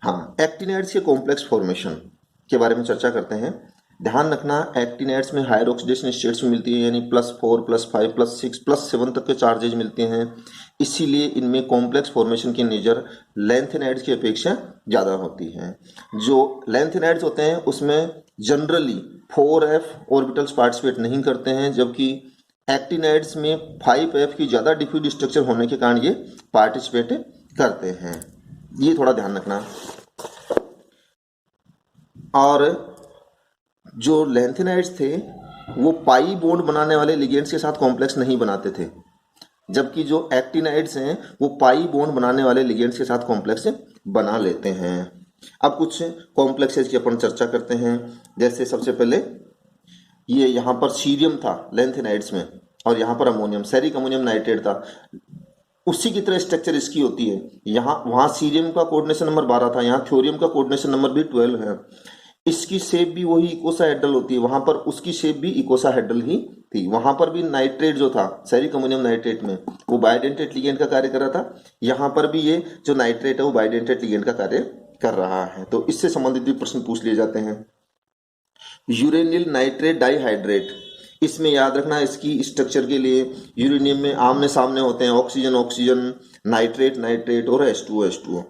हाँ, एक्टिनाइड्स के complex formation के बारे में चर्चा करते हैं। ध्यान रखना, एक्टिनाइड्स में हायर ऑक्सीडेशन स्टेट्स में मिलती है, यानी +4 +5 +6 +7 तक के चार्जेज मिलते हैं। इसीलिए इनमें कॉम्प्लेक्स फॉर्मेशन की नेचर लैंथेनाइड्स की अपेक्षा ज़्यादा होती है। जो लैंथेनाइड्स होते हैं उसमें जनरली 4f ऑर्बिटल्स पार्टिसिपेट नहीं करते हैं, जबकि एक्टिनाइड्स में 5f की ज़्यादा डिफ्यूज स्ट्रक्चर होने के कारण ये पार्टिसिपेट करते हैं। ये थोड़ा ध्यान रखना। और जो लैंथेनाइड्स थे वो पाई बॉन्ड बनाने वाले लिगेंड्स के साथ कॉम्प्लेक्स नहीं बनाते थे, जबकि जो एक्टिनाइड्स हैं वो पाई बॉन्ड बनाने वाले लिगेंड्स के साथ कॉम्प्लेक्स बना लेते हैं। अब कुछ कॉम्प्लेक्सेस की अपन चर्चा करते हैं। जैसे सबसे पहले ये यहाँ पर सीरियम था लैंथेनाइड्स में, और यहाँ पर अमोनियम, सेरिक अमोनियम नाइट्रेट था। उसी की तरह स्ट्रक्चर इसकी होती है। यहाँ वहाँ सीरियम का कोऑर्डिनेशन नंबर 12 था, यहाँ थ्योरियम का कोऑर्डिनेशन नंबर भी 12 है। इसकी शेप भी वही इकोसाहेड्रल होती है, वहां पर उसकी शेप भी इकोसाहेड्रल ही थी। वहां पर भी नाइट्रेट जो था सेरिक अमोनियम नाइट्रेट में, वो बाइडेंटेट लिगेंड का कार्य कर रहा था। यहाँ पर भी ये जो नाइट्रेट है वो बाइडेंटेट लिगेंड का कार्य कर रहा है। तो इससे संबंधित भी प्रश्न पूछ लिए जाते हैं। यूरेनिल नाइट्रेट डाइहाइड्रेट, इसमें याद रखना इसकी स्ट्रक्चर के लिए यूरेनियम में आमने सामने होते हैं ऑक्सीजन ऑक्सीजन, नाइट्रेट नाइट्रेट और H2O।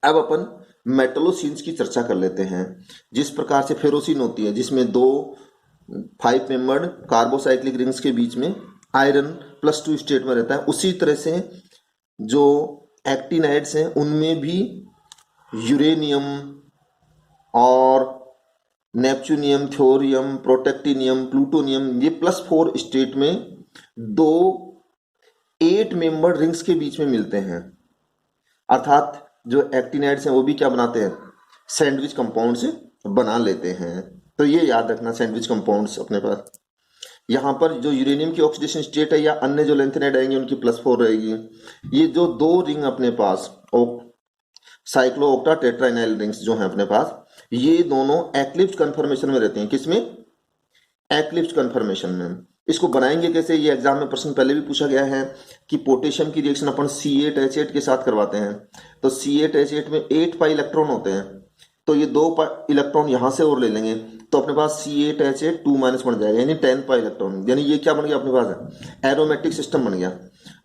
अब अपन मेटलोसीन्स की चर्चा कर लेते हैं। जिस प्रकार से फेरोसिन होती है जिसमें दो 5 मेंबर्ड कार्बोसाइक्लिक रिंग्स के बीच में आयरन +2 स्टेट में रहता है, उसी तरह से जो एक्टिनाइड्स हैं उनमें भी यूरेनियम और नेपच्यूनियम, थ्योरियम, प्रोटेक्टिनियम, प्लूटोनियम, ये +4 स्टेट में दो 8 मेंबर्ड रिंग्स के बीच में मिलते हैं। अर्थात जो एक्टिनाइड्स हैं वो भी क्या बनाते हैं, सैंडविच कंपाउंड्स बना लेते हैं। तो ये याद रखना, सैंडविच कंपाउंड्स अपने पास। यहाँ पर जो यूरेनियम की ऑक्सीडेशन स्टेट है या अन्य जो लैंथेनाइड आएंगे उनकी +4 रहेगी। ये जो दो रिंग अपने पास साइक्लो ऑक्टा टेट्राइनाइल रिंग्स जो हैं अपने पास, ये दोनों एक्लिप्स कन्फर्मेशन में रहते हैं। किसमें? एक्लिप्स कन्फर्मेशन में। इसको बनाएंगे कैसे, ये एग्जाम में प्रश्न पहले भी पूछा गया है कि पोटेशियम की रिएक्शन अपन C8H8 के साथ करवाते हैं। तो C8H8 में 8 पाई इलेक्ट्रॉन होते हैं, तो ये 2 इलेक्ट्रॉन यहां से और ले लेंगे तो अपने पास C8H8 2- बन जाएगा, यानी 10 पाई इलेक्ट्रॉन। यानी ये क्या बन गया अपने पास, एरोमेटिक सिस्टम बन गया।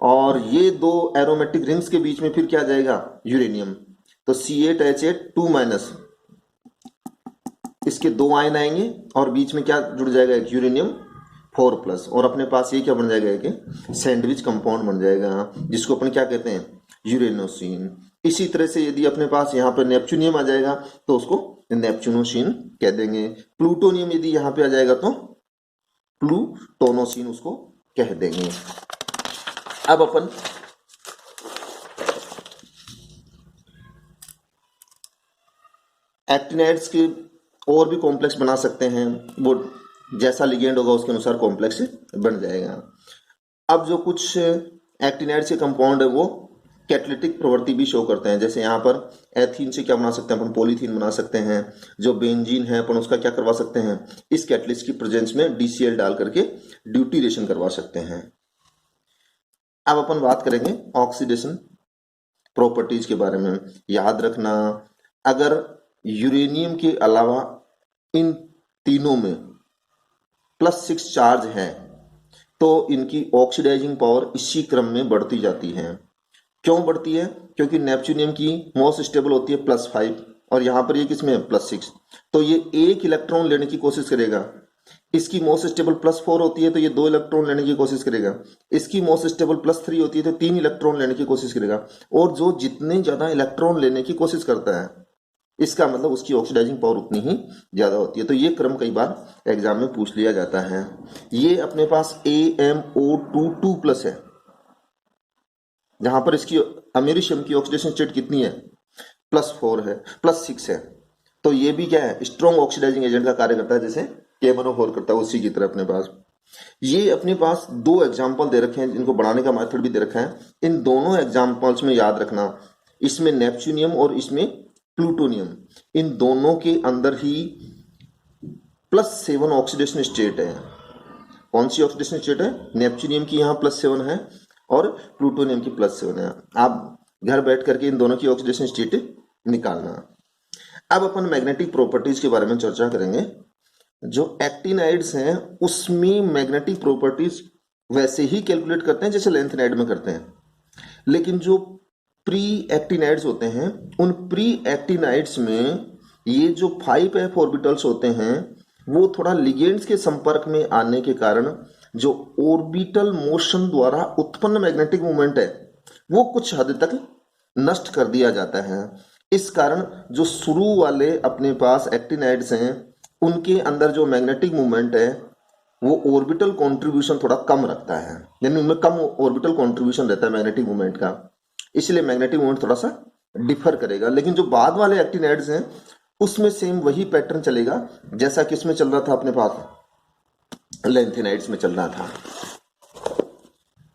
और ये दो एरोमेटिक रिंग्स के बीच में फिर क्या जाएगा, यूरेनियम। तो C8H8 2-, इसके 2 आयन आएंगे और बीच में क्या जुड़ जाएगा, एक यूरेनियम 4+, और अपने पास ये क्या बन जाएगा, एक सैंडविच कंपाउंड बन जाएगा जिसको अपन क्या कहते हैं, यूरेनोसिन। इसी तरह से यदि अपने पास यहाँ पर नेपच्यूनियम आ जाएगा तो उसको नेपच्यूनोसिन कह देंगे। प्लूटोनियम यदि यहाँ पे आ जाएगा तो प्लूटोनोसिन उसको कह देंगे। अब अपन एक्टिनाइड्स के और भी कॉम्प्लेक्स बना सकते हैं, वो जैसा लिगेंड होगा उसके अनुसार कॉम्प्लेक्स बन जाएगा। अब जो कुछ एक्टिनाइड्स के कंपाउंड है वो कैटालिटिक प्रवृत्ति भी शो करते हैं। जैसे यहाँ पर एथीन से क्या बना सकते हैं अपन, पॉलीथीन बना सकते हैं। जो बेंजीन है अपन उसका क्या करवा सकते हैं, इस कैटलिस्ट की प्रेजेंस में DCl डाल करके ड्यूटीरेशन करवा सकते हैं। अब अपन बात करेंगे ऑक्सीडेशन प्रॉपर्टीज के बारे में। याद रखना, अगर यूरेनियम के अलावा इन तीनों में +6 चार्ज है तो इनकी ऑक्सीडाइजिंग पावर इसी क्रम में बढ़ती जाती है। क्यों बढ़ती है? क्योंकि नेपच्यूनियम की मोस्ट स्टेबल होती है +5 और यहाँ पर ये किसमें है, +6। तो ये 1 इलेक्ट्रॉन लेने की कोशिश करेगा। इसकी मोस्ट स्टेबल +4 होती है तो ये 2 इलेक्ट्रॉन लेने की कोशिश करेगा। इसकी मोस्ट स्टेबल +3 होती है तो 3 इलेक्ट्रॉन लेने की कोशिश करेगा। और जो जितने ज्यादा इलेक्ट्रॉन लेने की कोशिश करता है इसका मतलब उसकी ऑक्सीडाइजिंग पावर उतनी ही ज्यादा होती है। तो ये क्रम कई बार एग्जाम में पूछ लिया जाता है। ये अपने पास AMO2 है, जहां पर इसकी अमेरिशियम की ऑक्सीडेशन स्टेट कितनी है, +4 है, +6 है। तो ये भी क्या है, स्ट्रॉन्ग ऑक्सीडाइजिंग एजेंट का कार्य करता है, जैसे KMnO4 करता है उसी की तरह अपने पास। ये अपने पास 2 एग्जाम्पल दे रखे हैं जिनको बनाने का मेथड भी दे रखा है। इन दोनों एग्जाम्पल्स में याद रखना, इसमें नेपच्यूनियम और इसमें प्लूटोनियम, इन दोनों के अंदर ही +7 ऑक्सीडेशन स्टेट है। कौन सी ऑक्सीडेशन स्टेट है, नेपच्यूनियम की यहाँ +7 है और प्लूटोनियम की +7 है। आप घर बैठ करके इन दोनों की ऑक्सीडेशन स्टेट निकालना। अब अपन मैग्नेटिक प्रॉपर्टीज के बारे में चर्चा करेंगे। जो एक्टिनाइड्स हैं उसमें मैग्नेटिक प्रॉपर्टीज वैसे ही कैलकुलेट करते हैं जैसे लेंथेनाइड में करते हैं, लेकिन जो प्री एक्टिनाइड्स होते हैं उन प्री एक्टिनाइड्स में ये जो 5f ऑर्बिटल्स होते हैं वो थोड़ा लिगेंड्स के संपर्क में आने के कारण जो ऑर्बिटल मोशन द्वारा उत्पन्न मैग्नेटिक मूवमेंट है वो कुछ हद तक नष्ट कर दिया जाता है। इस कारण जो शुरू वाले अपने पास एक्टिनाइड्स हैं उनके अंदर जो मैग्नेटिक मूवमेंट है वो ऑर्बिटल कंट्रीब्यूशन थोड़ा कम रखता है, यानी उनमें कम ऑर्बिटल कंट्रीब्यूशन रहता है मैग्नेटिक मूवमेंट का, इसलिए मैग्नेटिक मूवमेंट थोड़ा सा डिफर करेगा। लेकिन जो बाद वाले एक्टिनाइड्स हैं उसमें सेम वही पैटर्न चलेगा जैसा कि इसमें चल रहा था अपने पास लेंथेनाइड्स में चल रहा था।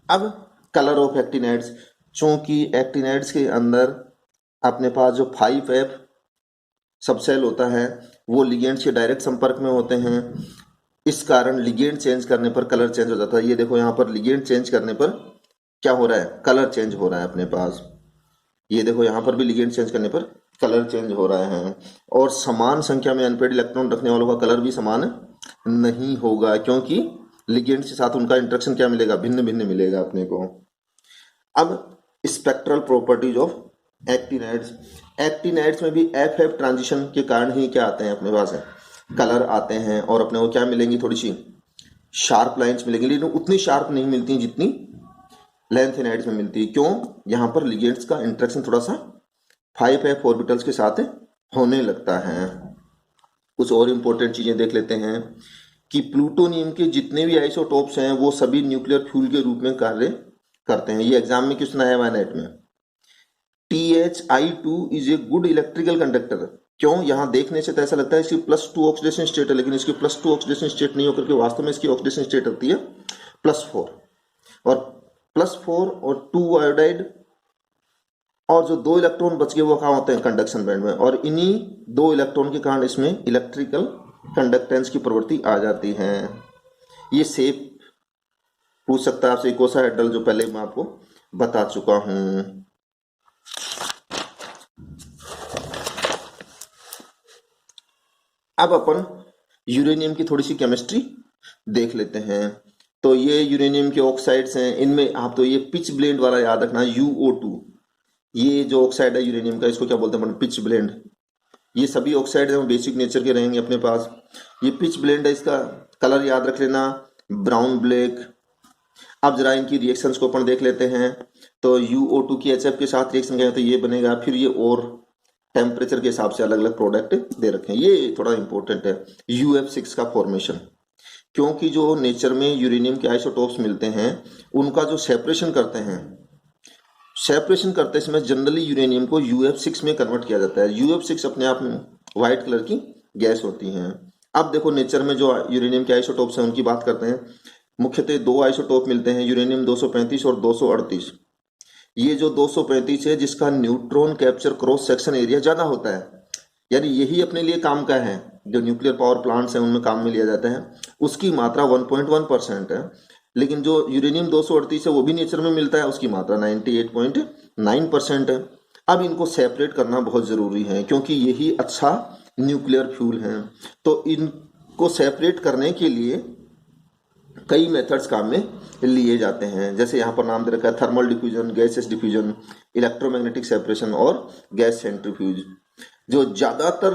अब कलर ऑफ एक्टिनाइड्स, चूंकि एक्टिनाइड्स के अंदर अपने पास जो 5f सबसेल होता है वो लिगेंड्स के डायरेक्ट संपर्क में होते हैं, इस कारण लिगेंड चेंज करने पर कलर चेंज हो जाता है। ये देखो यहाँ पर लिगेंड चेंज करने पर क्या हो रहा है, कलर चेंज हो रहा है अपने पास। ये देखो यहाँ पर भी लिगेंड चेंज करने पर कलर चेंज हो रहा है। और समान संख्या में अनपेड इलेक्ट्रॉन रखने वालों का कलर भी समान नहीं होगा, क्योंकि लिगेंड के साथ उनका इंटरेक्शन क्या मिलेगा, भिन्न भिन्न मिलेगा अपने को। अब spectral properties of actinides, actinides में भी FF ट्रांजिशन के कारण ही क्या आते हैं अपने पास है, कलर आते हैं और अपने को क्या मिलेंगी, थोड़ी सी शार्प लाइंस मिलेंगी, लेकिन उतनी शार्प नहीं मिलती जितनी लेंथेनाइड्स में मिलती है। क्यों, यहाँ पर लिगेंड्स का इंटरेक्शन थोड़ा सा 5f ऑर्बिटल्स के साथ होने लगता है। कुछ और इंपॉर्टेंट चीजें देख लेते हैं कि प्लूटोनियम के जितने भी आइसोटोप्स हैं वो सभी न्यूक्लियर फ्यूल के रूप में कार्य करते हैं। ये एग्जाम में क्वेश्चन आया हुआ नेट में। THI2 is a good electrical conductor. क्यों, यहां देखने से तो ऐसा लगता है इसकी +2 ऑक्सीडेशन स्टेट है, लेकिन इसकी +2 ऑक्सीडेशन स्टेट नहीं होकर के वास्तव में इसकी ऑक्सीडेशन स्टेट होती है +4, और +4 और 2 आयोडाइड और जो 2 इलेक्ट्रॉन बच गए वो कहाँ होते हैं, कंडक्शन बैंड में, और इन्हीं 2 इलेक्ट्रॉन के कारण इसमें इलेक्ट्रिकल कंडक्टेंस की प्रवृत्ति आ जाती है। ये शेप पूछ सकता है आपसे इकोसाहेड्रल, जो पहले मैं आपको बता चुका हूं। अब अपन यूरेनियम की थोड़ी सी केमिस्ट्री देख लेते हैं। तो ये यूरेनियम के ऑक्साइड्स हैं, इनमें आप तो ये पिच ब्लेंड वाला याद रखना, UO2, ये जो ऑक्साइड है यूरेनियम का इसको क्या बोलते हैं, पिच ब्लेंड। ये सभी ऑक्साइड हैं बेसिक नेचर के रहेंगे अपने पास। ये पिच ब्लेंड है, इसका कलर याद रख लेना, ब्राउन ब्लैक। अब जरा इनकी रिएक्शंस को अपन देख लेते हैं। तो UO2 की HF के साथ रिएक्शन क्या है, तो ये बनेगा, फिर ये और टेम्परेचर के हिसाब से अलग अलग प्रोडक्ट दे रखे हैं। ये थोड़ा इंपॉर्टेंट है, UF6 का फॉर्मेशन, क्योंकि जो नेचर में यूरेनियम के आइसोटोप्स मिलते हैं उनका जो सेपरेशन करते हैं, सेपरेशन करते समय जनरली यूरेनियम को UF6 में कन्वर्ट किया जाता है। UF6 अपने आप में व्हाइट कलर की गैस होती है। अब देखो नेचर में जो यूरेनियम के आइसोटोप्स हैं उनकी बात करते हैं। मुख्यतः 2 आइसोटोप मिलते हैं, यूरेनियम 235 और 238। ये जो 235 है जिसका neutron capture cross section area ज्यादा होता है, यानी यही अपने लिए काम का है, जो न्यूक्लियर पावर प्लांट्स हैं उनमें काम में लिया जाता है, उसकी मात्रा 1.1% है। लेकिन जो यूरेनियम 238 है वो भी नेचर में मिलता है, उसकी मात्रा 98.9% है। अब इनको सेपरेट करना बहुत जरूरी है क्योंकि यही अच्छा न्यूक्लियर फ्यूल है। तो इनको सेपरेट करने के लिए कई मेथड्स काम में लिए जाते हैं, जैसे यहाँ पर नाम दे रखा है thermal diffusion, gases diffusion, electromagnetic separation और गैस सेंट्रीफ्यूज। जो ज्यादातर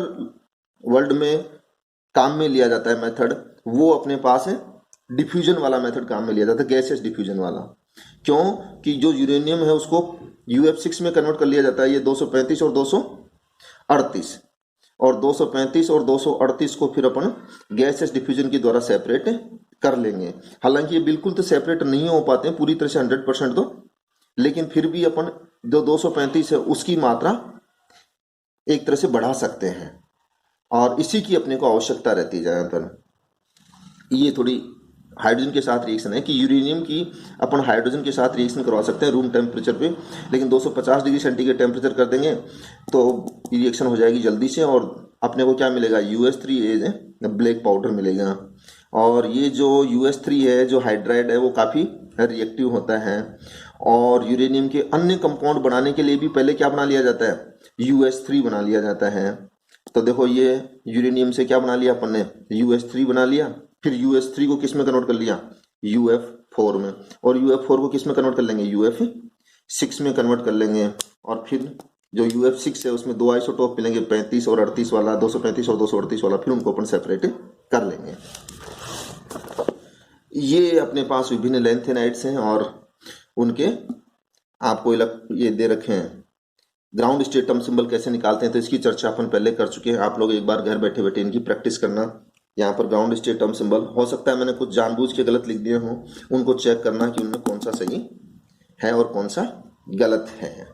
वर्ल्ड में काम में लिया जाता है मेथड, वो अपने पास है डिफ्यूजन वाला मेथड काम में लिया जाता है, गैसेस डिफ्यूजन वाला। क्यों कि जो यूरेनियम है उसको UF6 में कन्वर्ट कर लिया जाता है, ये 235 और 238, और 235 और 238 को फिर अपन गैसेस डिफ्यूजन के द्वारा सेपरेट कर लेंगे। हालांकि ये बिल्कुल तो सेपरेट नहीं हो पाते हैं पूरी तरह से 100% तो, लेकिन फिर भी अपन जो 235 है उसकी मात्रा एक तरह से बढ़ा सकते हैं, और इसी की अपने को आवश्यकता रहती है ज्यादातर। ये थोड़ी हाइड्रोजन के साथ रिएक्शन है कि यूरेनियम की अपन हाइड्रोजन के साथ रिएक्शन करवा सकते हैं रूम टेम्परेचर पे, लेकिन 250 डिग्री सेंटीग्रेड टेम्परेचर कर देंगे तो रिएक्शन हो जाएगी जल्दी से, और अपने को क्या मिलेगा, US3 ब्लैक पाउडर मिलेगा। और ये जो US3 है, जो हाइड्राइड है, वो काफ़ी रिएक्टिव होता है, और यूरेनियम के अन्य कंपाउंड बनाने के लिए भी पहले क्या बना लिया जाता है, US3 बना लिया जाता है। तो देखो ये यूरेनियम से क्या बना लिया अपन ने, US3 बना लिया, फिर US3 को किस में कन्वर्ट कर लिया, UF4 में, और UF4 को किस में कन्वर्ट कर लेंगे, UF6 में कन्वर्ट कर लेंगे। और फिर जो UF6 है उसमें दो आइसोटोप मिलेंगे, 35 और 38 वाला, 235 और 238 वाला, फिर उनको अपन सेपरेट कर लेंगे। ये अपने पास विभिन्न लैंथेनाइड्स हैं और उनके आपको ये दे रखे हैं ग्राउंड स्टेट टर्म सिंबल कैसे निकालते हैं, तो इसकी चर्चा अपन पहले कर चुके हैं। आप लोग एक बार घर बैठे बैठे इनकी प्रैक्टिस करना। यहाँ पर ग्राउंड स्टेट टर्म सिंबल, हो सकता है मैंने कुछ जानबूझ के गलत लिख दिए हों, उनको चेक करना कि उनमें कौन सा सही है और कौन सा गलत है।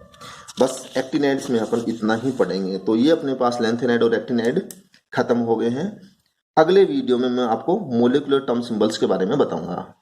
बस एक्टिनाइड्स में अपन इतना ही पढ़ेंगे। तो ये अपने पास लैंथेनाइड और एक्टिनाइड खत्म हो गए हैं। अगले वीडियो में मैं आपको मोलिकुलर टर्म सिंबल्स के बारे में बताऊंगा।